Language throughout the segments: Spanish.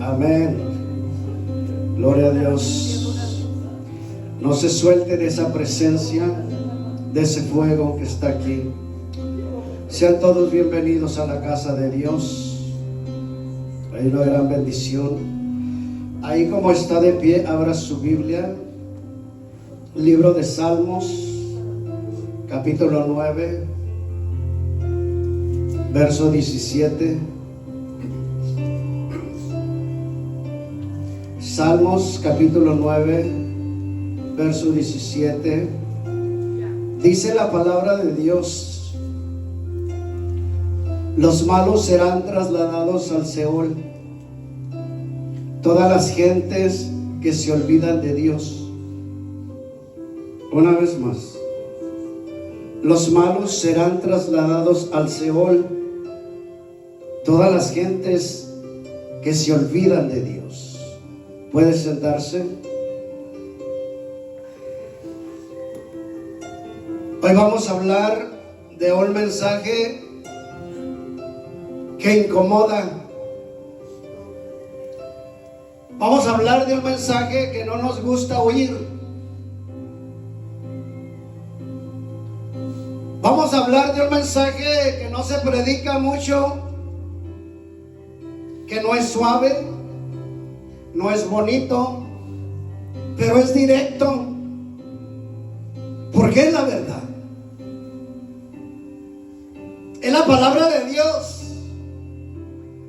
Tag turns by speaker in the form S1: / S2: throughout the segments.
S1: Amén. Gloria a Dios. No se suelte de esa presencia, de ese fuego que está aquí. Sean todos bienvenidos a la casa de Dios. Hay una gran bendición. Ahí como está de pie, abra su Biblia. Libro de Salmos, capítulo 9, verso 17. Salmos, capítulo 9, verso 17. Dice la palabra de Dios: los malos serán trasladados al Seol, todas las gentes que se olvidan de Dios. Una vez más, los malos serán trasladados al Seol, todas las gentes que se olvidan de Dios. ¿Puede sentarse? Hoy vamos a hablar de un mensaje que incomoda. Vamos a hablar de un mensaje que no nos gusta oír. Vamos a hablar de un mensaje que no se predica mucho, que no es suave, no es bonito, pero es directo, porque es la verdad. Es la palabra de Dios.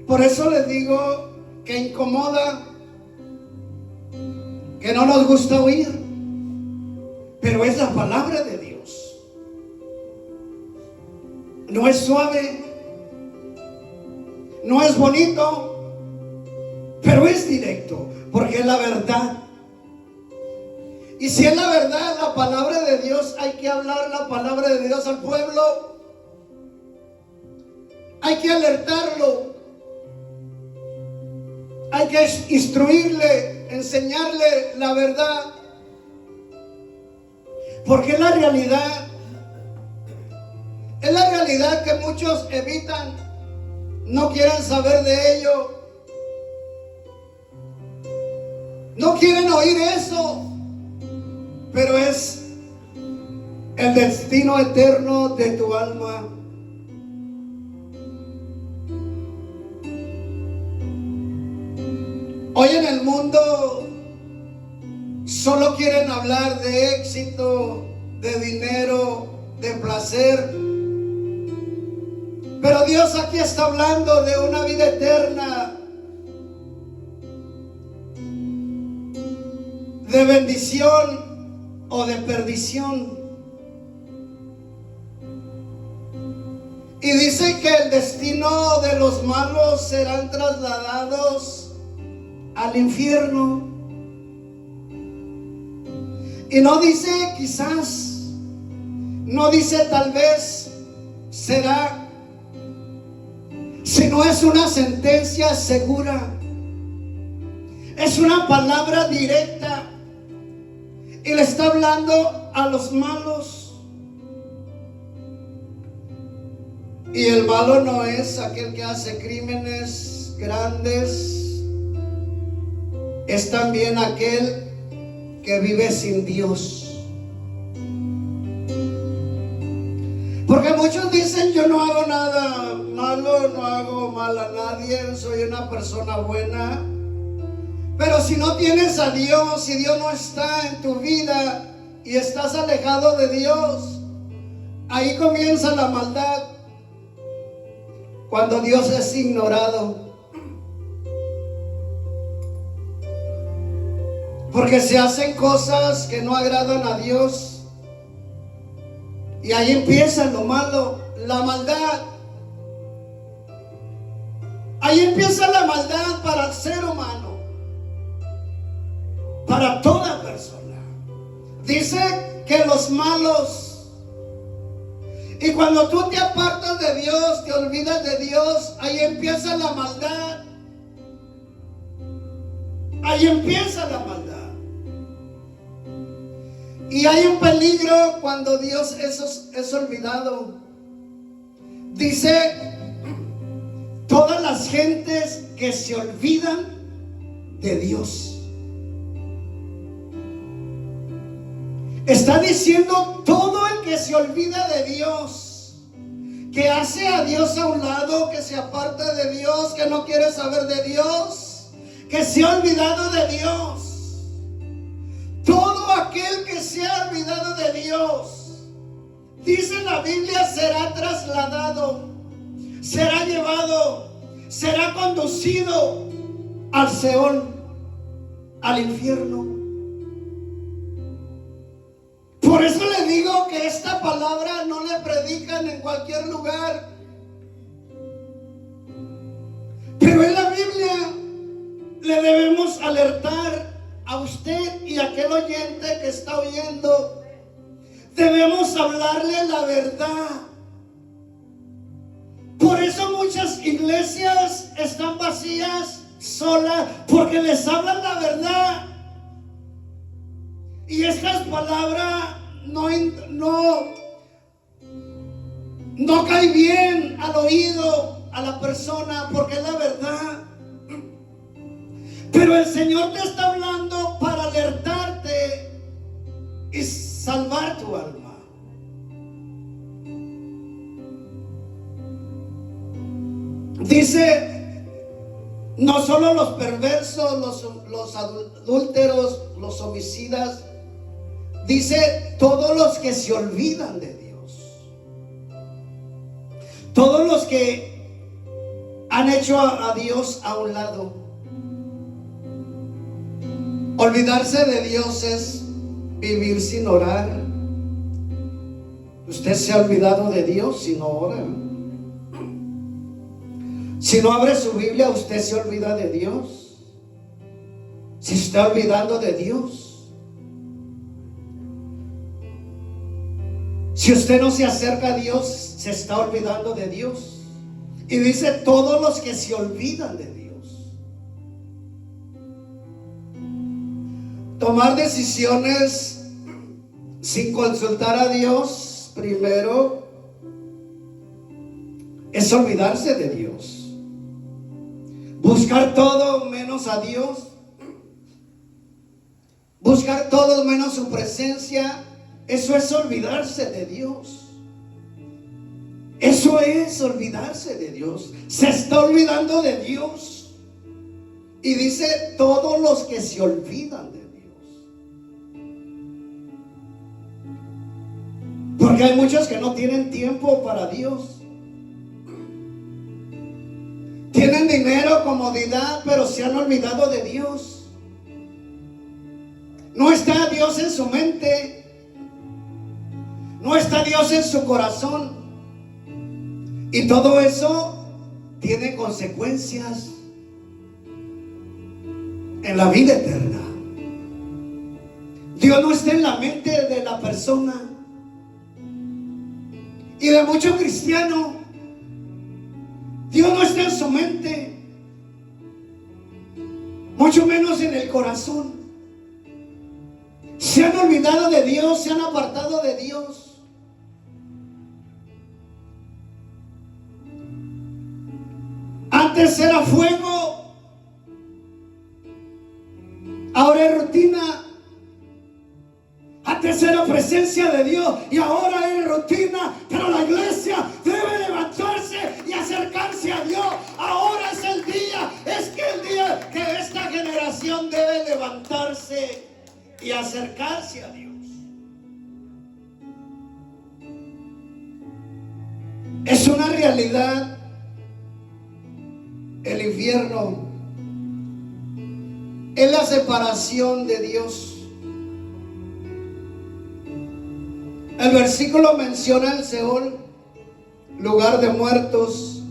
S1: Por eso les digo que incomoda, que no nos gusta oír, pero es la palabra de Dios. No es suave, no es bonito, pero es directo, porque es la verdad. Y si es la verdad, la palabra de Dios, hay que hablar la palabra de Dios al pueblo. Hay que alertarlo. Hay que instruirle, enseñarle la verdad. Porque es la realidad. Es la realidad que muchos evitan, no quieren saber de ello, no quieren oír eso, pero es el destino eterno de tu alma. Hoy en el mundo solo quieren hablar de éxito, de dinero, de placer. Pero Dios aquí está hablando de una vida eterna, de bendición o de perdición. Y dice que el destino de los malos serán trasladados al infierno. Y no dice quizás, no dice tal vez, será, sino es una sentencia segura. Es una palabra directa. Y le está hablando a los malos. Y el malo no es aquel que hace crímenes grandes. Es también aquel que vive sin Dios. Porque muchos dicen: yo no hago nada malo, no hago mal a nadie, soy una persona buena. Pero si no tienes a Dios, si Dios no está en tu vida y estás alejado de Dios, ahí comienza la maldad. Cuando Dios es ignorado, porque se hacen cosas que no agradan a Dios. Y ahí empieza lo malo, la maldad. Ahí empieza la maldad para el ser humano, para toda persona. Dice que los malos. Y cuando tú te apartas de Dios, te olvidas de Dios, ahí empieza la maldad. Ahí empieza la maldad. Y hay un peligro cuando Dios es olvidado. Dice: todas las gentes que se olvidan de Dios. Está diciendo todo el que se olvida de Dios, que hace a Dios a un lado, que se aparta de Dios, que no quiere saber de Dios, que se ha olvidado de Dios. Todo aquel que se ha olvidado de Dios, dice la Biblia, será trasladado, será llevado, será conducido al Seol, al infierno. Por eso le digo que esta palabra no le predican en cualquier lugar, pero en la Biblia le debemos alertar a usted y a aquel oyente que está oyendo. Debemos hablarle la verdad. Por eso muchas iglesias están vacías, solas, porque les hablan la verdad. Y estas palabras no cae bien al oído, a la persona, porque es la verdad. Pero el Señor te está hablando para alertarte y salvar tu alma. Dice, no solo los perversos, los adúlteros, los homicidas, dice todos los que se olvidan de Dios, todos los que han hecho a Dios a un lado. Olvidarse de Dios es vivir sin orar. Usted se ha olvidado de Dios si no ora. Si no abre su Biblia, usted se olvida de Dios. Se está olvidando de Dios. Si usted no se acerca a Dios, se está olvidando de Dios. Y dice todos los que se olvidan de Dios. Tomar decisiones sin consultar a Dios primero es olvidarse de Dios. Buscar todo menos a Dios. Buscar todo menos su presencia. Eso es olvidarse de Dios. Eso es olvidarse de Dios. Se está olvidando de Dios. Y dice todos los que se olvidan de Dios. Porque hay muchos que no tienen tiempo para Dios. Tienen dinero, comodidad, pero se han olvidado de Dios. No está Dios en su mente. No está Dios en su corazón. Y todo eso tiene consecuencias en la vida eterna. Dios no está en la mente de la persona. Y de muchos cristianos, Dios no está en su mente, mucho menos en el corazón. Se han olvidado de Dios, se han apartado de Dios. Antes era fuego, ahora es rutina. Antes era presencia de Dios y ahora es rutina. Pero la iglesia debe levantarse y acercarse a Dios. Ahora es el día, el día que esta generación debe levantarse y acercarse a Dios. Es una realidad. El infierno es la separación de Dios. El versículo menciona el Seol, lugar de muertos.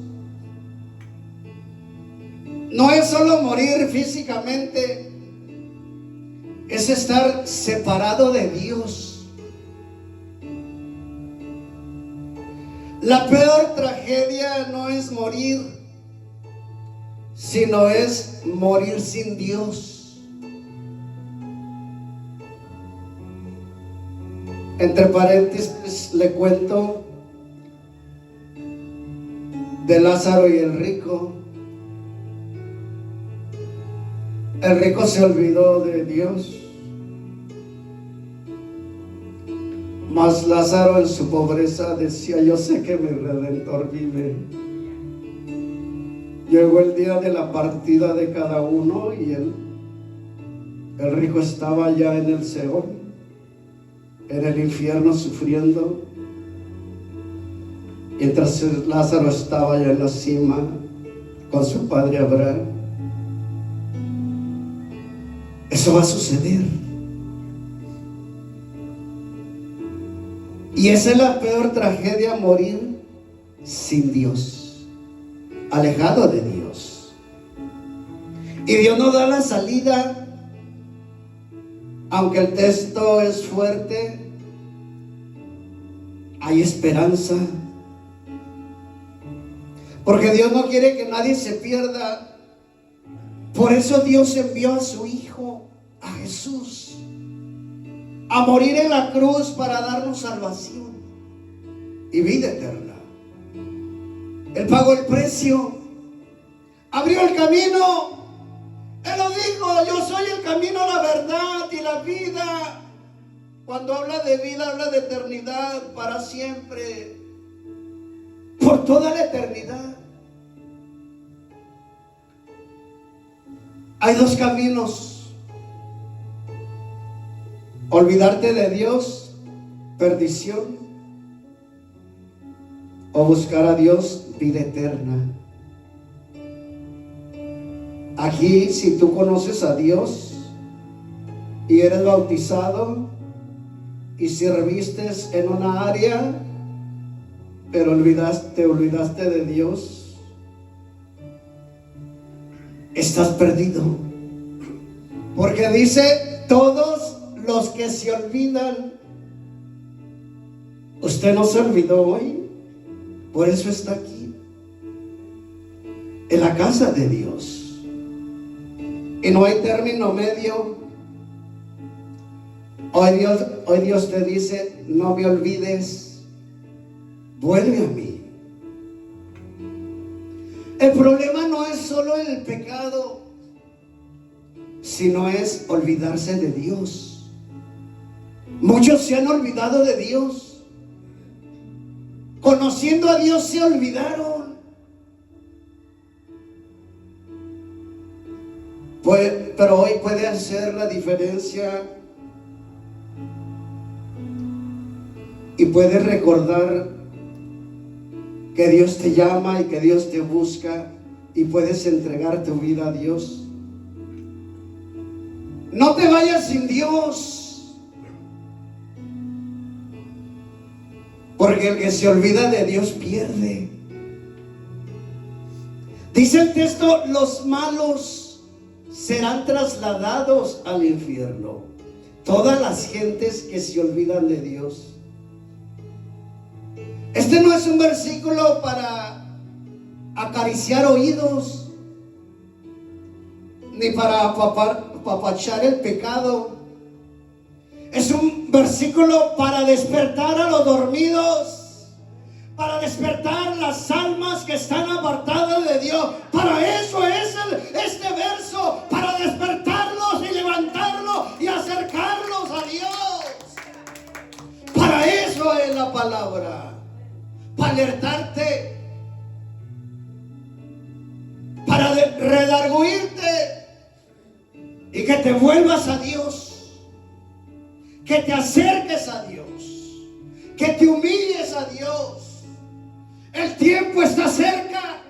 S1: No es solo morir físicamente, es estar separado de Dios. La peor tragedia no es morir, sino es morir sin Dios. Entre paréntesis le cuento de Lázaro y el rico. El rico se olvidó de Dios, mas Lázaro en su pobreza decía: yo sé que mi Redentor vive. Llegó el día de la partida de cada uno y el rico estaba ya en el Seol, en el infierno, sufriendo, mientras Lázaro estaba ya en la cima con su padre Abraham. Eso va a suceder. Y esa es la peor tragedia: morir sin Dios, alejado de Dios. Y Dios nos da la salida. Aunque el texto es fuerte, hay esperanza. Porque Dios no quiere que nadie se pierda. Por eso Dios envió a su Hijo, a Jesús, a morir en la cruz para darnos salvación y vida eterna. Él pagó el precio, abrió el camino. Él lo dijo: yo soy el camino, la verdad y la vida. Cuando habla de vida, habla de eternidad, para siempre, por toda la eternidad. Hay dos caminos: olvidarte de Dios, perdición, o buscar a Dios, vida eterna. Aquí, si tú conoces a Dios y eres bautizado y serviste en una área, pero te olvidaste de Dios, estás perdido. Porque dice: todos los que se olvidan. Usted no se olvidó hoy, por eso está aquí, en la casa de Dios. Y no hay término medio. Hoy Dios te dice: no me olvides, vuelve a mí. El problema no es solo el pecado, sino es olvidarse de Dios. Muchos se han olvidado de Dios. Conociendo a Dios se olvidaron. Pero hoy puede hacer la diferencia y puedes recordar que Dios te llama y que Dios te busca, y puedes entregar tu vida a Dios. No te vayas sin Dios, porque el que se olvida de Dios pierde. Dice el texto: los malos serán trasladados al infierno. Todas las gentes que se olvidan de Dios. Este no es un versículo para acariciar oídos, ni para apapachar el pecado. Es un versículo para despertar a los dormidos, para despertar las almas que están apartadas de Dios. Para eso es este verso, para despertarlos y levantarlos y acercarlos a Dios. Para eso es la palabra, para alertarte, para redarguirte y que te vuelvas a Dios, que te acerques a Dios, que te humilles a Dios. El tiempo está cerca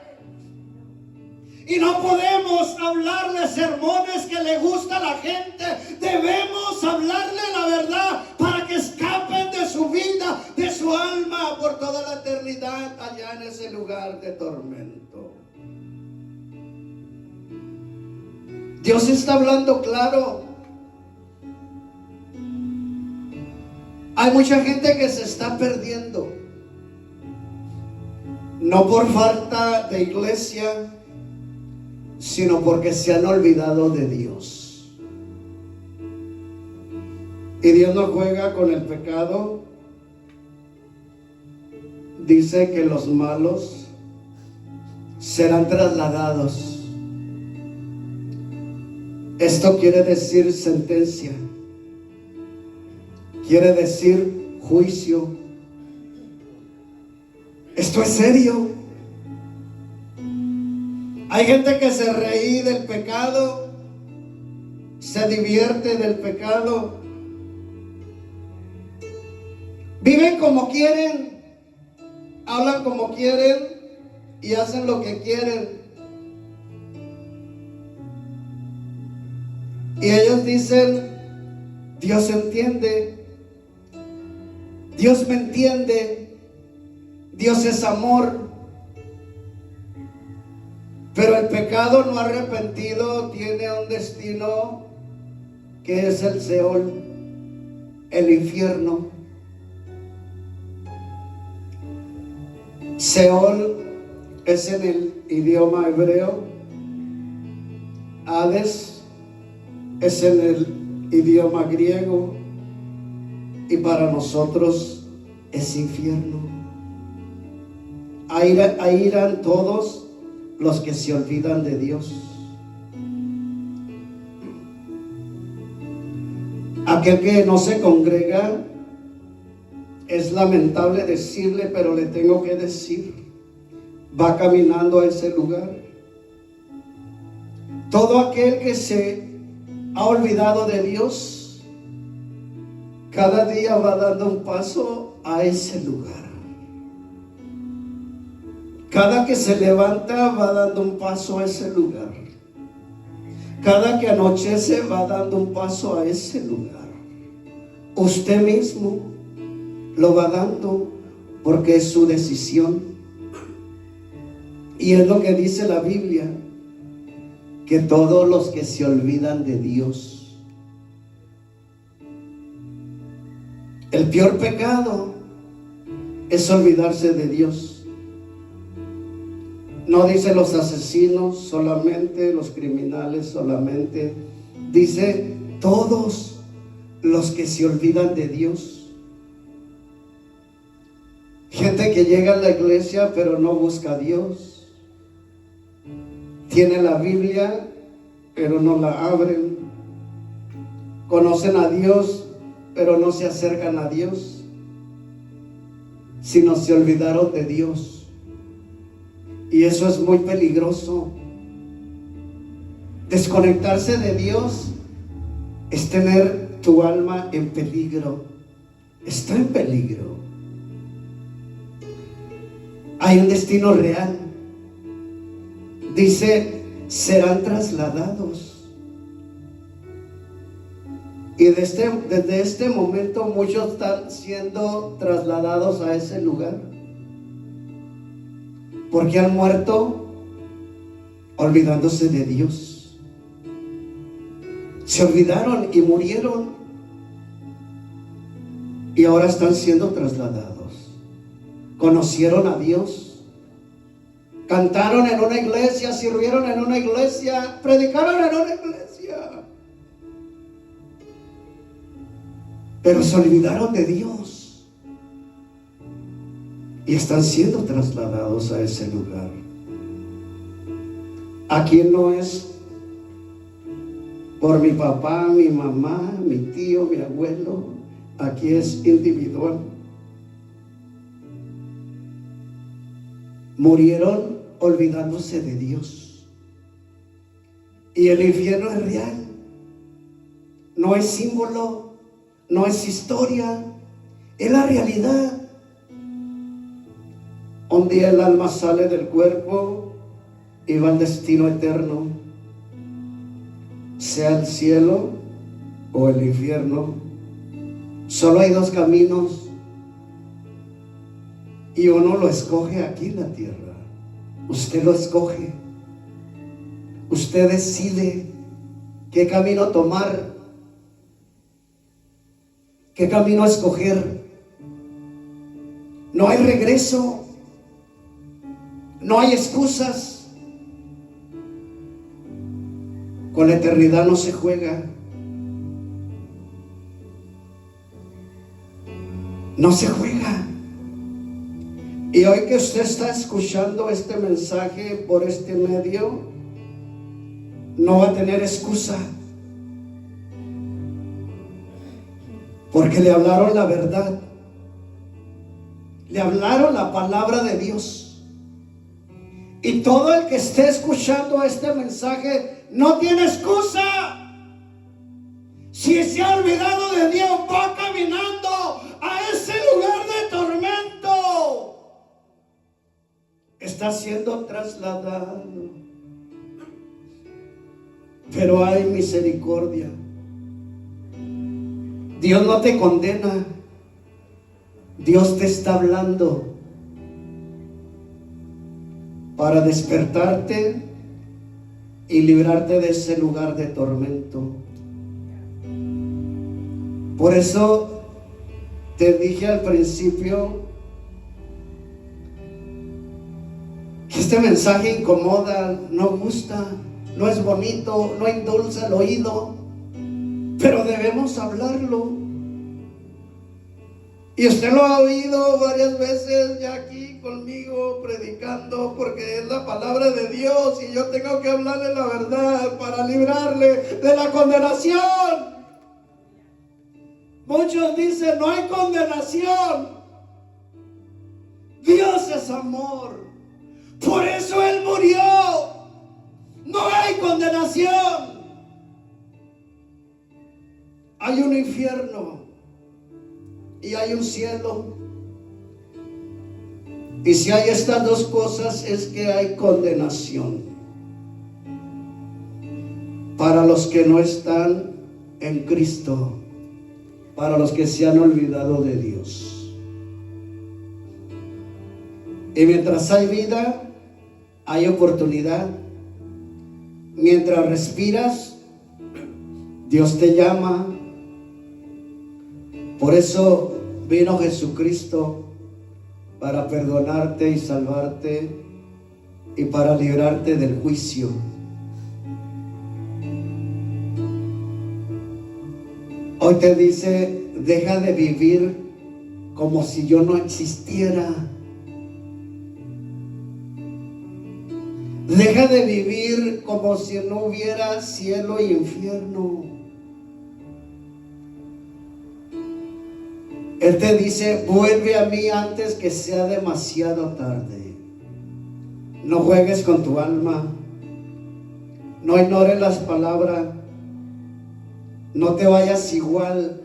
S1: y no podemos hablarle sermones que le gusta a la gente. Debemos hablarle la verdad para que escapen de su vida, de su alma, por toda la eternidad allá en ese lugar de tormento. Dios está hablando claro. Hay mucha gente que se está perdiendo, no por falta de iglesia, sino porque se han olvidado de Dios. Y Dios no juega con el pecado. Dice que los malos serán trasladados. Esto quiere decir sentencia, quiere decir juicio. Esto es serio. Hay gente que se ríe del pecado, se divierte del pecado, viven como quieren, hablan como quieren y hacen lo que quieren. Y ellos dicen: Dios entiende, Dios me entiende, Dios es amor. Pero el pecado no arrepentido tiene un destino que es el Seol, el infierno. Seol es en el idioma hebreo, Hades es en el idioma griego, y para nosotros es infierno. Ahí irán todos los que se olvidan de Dios. Aquel que no se congrega, es lamentable decirle, pero le tengo que decir, va caminando a ese lugar. Todo aquel que se ha olvidado de Dios, cada día va dando un paso a ese lugar. Cada que se levanta va dando un paso a ese lugar. Cada que anochece va dando un paso a ese lugar. Usted mismo lo va dando porque es su decisión. Y es lo que dice la Biblia, que todos los que se olvidan de Dios, el peor pecado es olvidarse de Dios. No dice los asesinos solamente, los criminales solamente, dice todos los que se olvidan de Dios. Gente que llega a la iglesia pero no busca a Dios. Tiene la Biblia pero no la abren. Conocen a Dios pero no se acercan a Dios, sino se olvidaron de Dios. Y eso es muy peligroso. Desconectarse de Dios es tener tu alma en peligro. Está en peligro. Hay un destino real. Dice: serán trasladados. Y desde este momento muchos están siendo trasladados a ese lugar, porque han muerto olvidándose de Dios. Se olvidaron y murieron, y ahora están siendo trasladados. Conocieron a Dios, cantaron en una iglesia, sirvieron en una iglesia, predicaron en una iglesia, pero se olvidaron de Dios. Y están siendo trasladados a ese lugar. Aquí no es por mi papá, mi mamá, mi tío, mi abuelo. Aquí es individual. Murieron olvidándose de Dios. Y el infierno es real. No es símbolo, no es historia, es la realidad. Un día el alma sale del cuerpo y va al destino eterno, sea el cielo o el infierno. Solo hay dos caminos y uno lo escoge aquí en la tierra. Usted lo escoge. Usted decide qué camino tomar, qué camino escoger. No hay regreso. No hay excusas. Con la eternidad no se juega. No se juega. Y hoy que usted está escuchando este mensaje por este medio, no va a tener excusa. porque le hablaron la verdad, le hablaron la palabra de Dios. Y todo el que esté escuchando este mensaje no tiene excusa. Si se ha olvidado de Dios, va caminando a ese lugar de tormento. Está siendo trasladado. Pero hay misericordia. Dios no te condena. Dios te está hablando para despertarte y librarte de ese lugar de tormento. Por eso te dije al principio que este mensaje incomoda, no gusta, no es bonito, no endulza el oído, pero debemos hablarlo. Y usted lo ha oído varias veces ya aquí conmigo predicando, porque es la palabra de Dios y yo tengo que hablarle la verdad para librarle de la condenación. Muchos dicen, no hay condenación. Dios es amor. Por eso Él murió. No hay condenación. Hay un infierno y hay un cielo. Y si hay estas dos cosas, es que hay condenación para los que no están en Cristo, para los que se han olvidado de Dios. Y mientras hay vida, hay oportunidad. Mientras respiras, Dios te llama. Por eso vino Jesucristo, para perdonarte y salvarte y para librarte del juicio. Hoy te dice, deja de vivir como si yo no existiera. Deja de vivir como si no hubiera cielo y infierno. Él te dice, vuelve a mí antes que sea demasiado tarde. No juegues con tu alma. No ignores las palabras. No te vayas igual.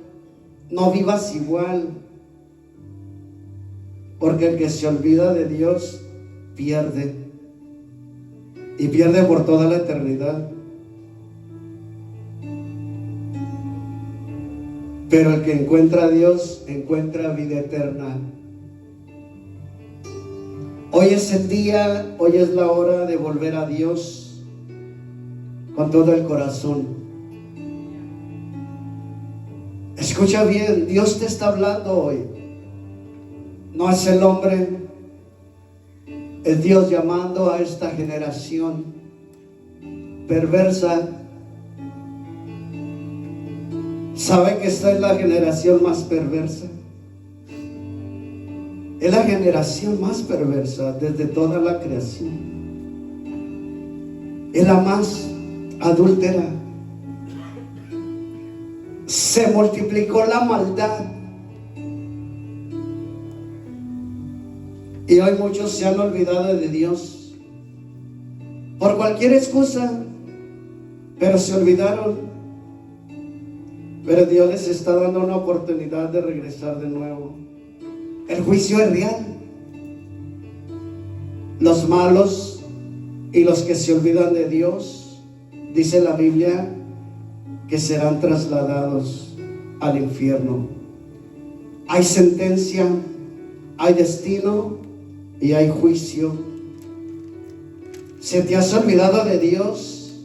S1: No vivas igual. Porque el que se olvida de Dios pierde. Y pierde por toda la eternidad. Pero el que encuentra a Dios encuentra vida eterna. Hoy es el día, hoy es la hora de volver a Dios con todo el corazón. Escucha bien, Dios te está hablando hoy. No es el hombre, es Dios llamando a esta generación perversa. ¿Sabe que esta es la generación más perversa? Es la generación más perversa desde toda la creación. Es la más adúltera. Se multiplicó la maldad. Y hoy muchos se han olvidado de Dios por cualquier excusa, pero se olvidaron. Pero Dios les está dando una oportunidad de regresar de nuevo. El juicio es real. Los malos y los que se olvidan de Dios, dice la Biblia, que serán trasladados al infierno. Hay sentencia, hay destino y hay juicio. ¿Se te has olvidado de Dios?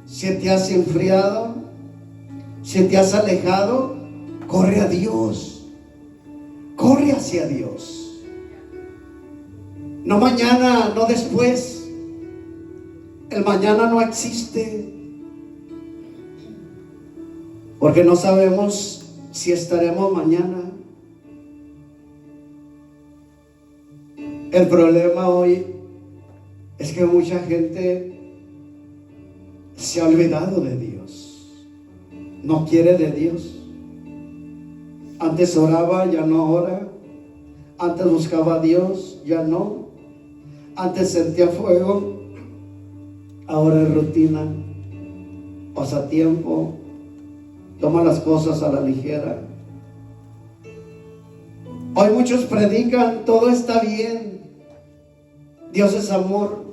S1: ¿Se te has enfriado? ¿Se te has alejado? Corre a Dios. Corre hacia Dios. No mañana, no después. El mañana no existe. Porque no sabemos si estaremos mañana. El problema hoy es que mucha gente se ha olvidado de Dios. No quiere de Dios. Antes oraba, ya no ora. Antes buscaba a Dios, ya no. Antes sentía fuego, ahora es rutina, pasatiempo, toma las cosas a la ligera. Hoy muchos predican, todo está bien, Dios es amor,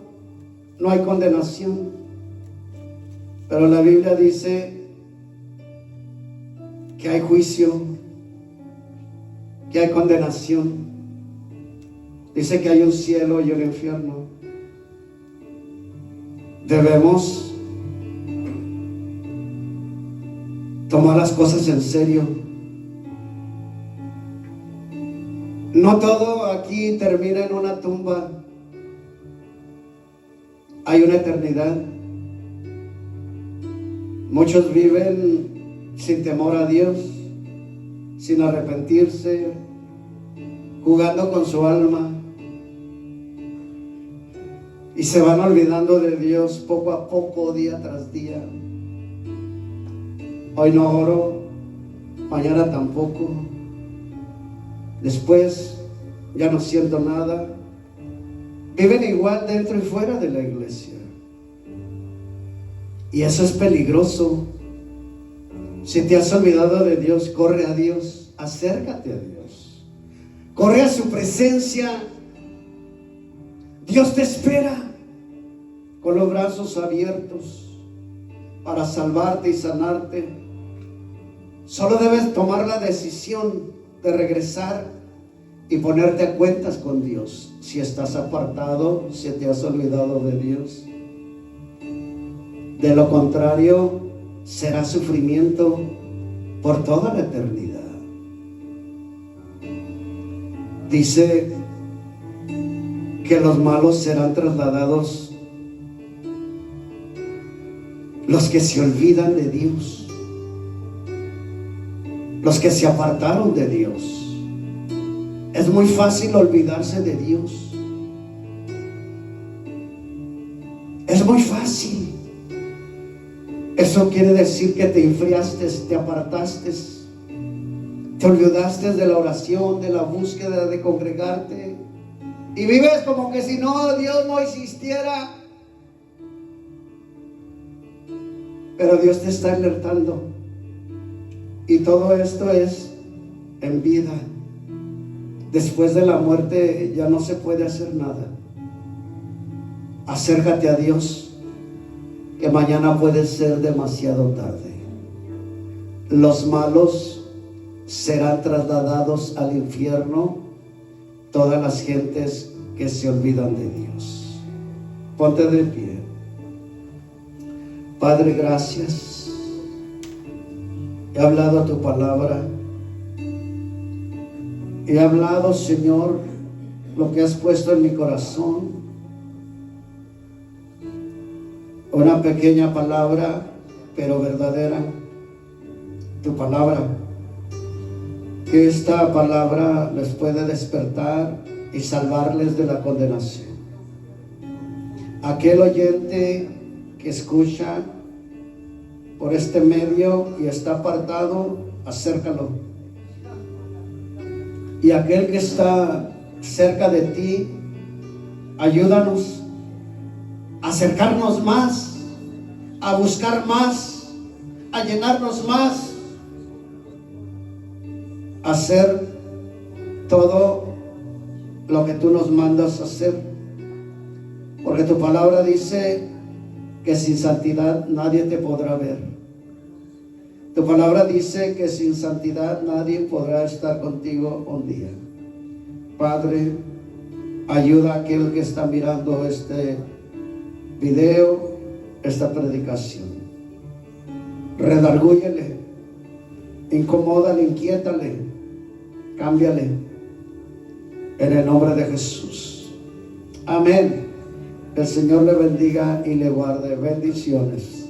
S1: no hay condenación. Pero la Biblia dice que hay juicio, que hay condenación. Dice que hay un cielo y un infierno. Debemos tomar las cosas en serio. No todo aquí termina en una tumba. Hay una eternidad. Muchos viven sin temor a Dios, sin arrepentirse, jugando con su alma, y se van olvidando de Dios poco a poco, día tras día. Hoy no oro, mañana tampoco, después ya no siento nada. Viven igual dentro y fuera de la iglesia, y eso es peligroso. Si te has olvidado de Dios, corre a Dios, acércate a Dios, corre a su presencia. Dios te espera con los brazos abiertos para salvarte y sanarte. Solo debes tomar la decisión de regresar y ponerte a cuentas con Dios. Si estás apartado, si te has olvidado de Dios, de lo contrario, será sufrimiento por toda la eternidad. Dice que los malos serán trasladados, los que se olvidan de Dios, los que se apartaron de Dios. Es muy fácil olvidarse de Dios. Es muy fácil. Eso quiere decir que te enfriaste, te apartaste, te olvidaste de la oración, de la búsqueda, de congregarte, y vives como que si no, Dios no existiera. Pero Dios te está alertando, y todo esto es en vida. Después de la muerte ya no se puede hacer nada. Acércate a Dios, que mañana puede ser demasiado tarde. Los malos serán trasladados al infierno, todas las gentes que se olvidan de Dios. Ponte de pie. Padre, gracias. He hablado tu palabra. He hablado, Señor, lo que has puesto en mi corazón. Una pequeña palabra, pero verdadera. Tu palabra. Que esta palabra les puede despertar y salvarles de la condenación. Aquel oyente que escucha por este medio y está apartado, acércalo. Y aquel que está cerca de ti, ayúdanos a acercarnos más, a buscar más, a llenarnos más, a hacer todo lo que tú nos mandas hacer. Porque tu palabra dice que sin santidad nadie te podrá ver. Tu palabra dice que sin santidad nadie podrá estar contigo un día. Padre, ayuda a aquel que está mirando este video, esta predicación. Redargúyele, incomódale, inquiétale, cámbiale, en el nombre de Jesús. Amén. El Señor le bendiga y le guarde. Bendiciones.